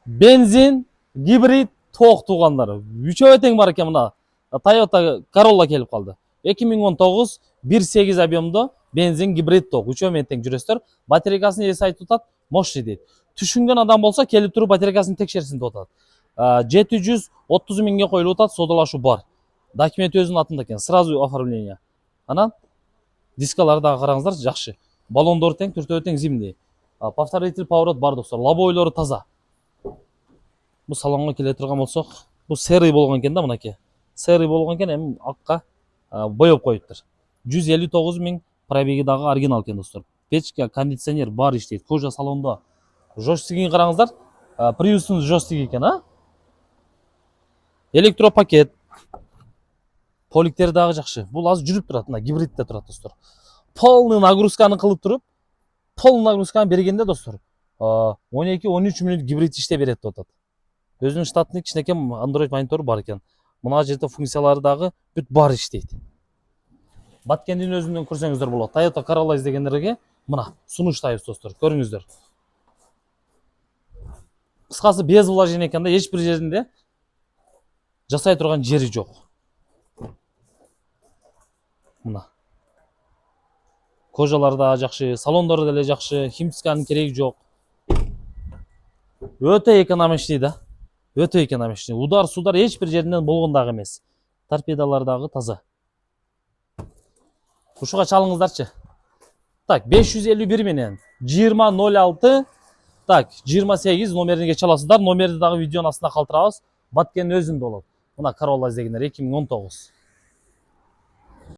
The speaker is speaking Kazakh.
Benzin, gibrid, тоқ туғандары. Үшеуі тең бар екен мына. Toyota Corolla келіп қалды. 2019 1.8 объемды бензин, гибрид тоқ. Үшеуі мен тең жүресіздер. Батарейкасын есі айтып отады, мощный дейді. Түшінген адам болса, келіп тұрып батарейкасын текшерсін деп отады. 730 мыңға қойылып отады, содалашу бар. Документ өзінің атында екен, сразу оформление. Анан дискалары дағы қараңыздар, жақсы. Баллондары тең, төртеуі тең зимний. Повторитель поворот бар достар. Лобойлары таза. Бұл салонға келе тұрған болсақ, бұл серый болған екен да мынаке. Серый болған екен, әмін аққа бояп қойыптыр. 159 мың пробеги дағы оригинал екен достар. Печка, кондиционер бар іштейді. Кожа салонда. Жостигін қараңыздар. Приустың жостигі екен, а? Электропакет. Поликтері дағы жақшы. Бұл аз жүріп тұрады, гибридте тұрады достар. Полный нагрузканы қылып тұрып, полный нагрузканы бергенде достар. 12-13 минут гибрид іште береді отады. Өзінің штатының кішінекем Android мониторы бар екен. Мына жерде функциялары дағы бүт бар іштейді. Баткендің өзінен көрсеңіздер болады. Toyota Corolla іздегендерге мына сунуштайыз достар. Көріңіздер. Қысқасы без вложение екен да, ешбір жерінде жасай тұрған жері жоқ. Мына. Кожалары да жақшы, салондары да жақшы, химчистканың керегі жоқ. Өте экономичный да. Өте экономичный. Удар, судар ешбір жерінен болғандағы емес. Торпедалардағы таза. Құшыға чалыңыздарчы. Так, 551 менен 2006 так, 28 номерінге чаласыздар. Номерді дағы видеоның астына қалтырабыз. Баткен өзінде болады. Мына Corolla іздегендер 2019.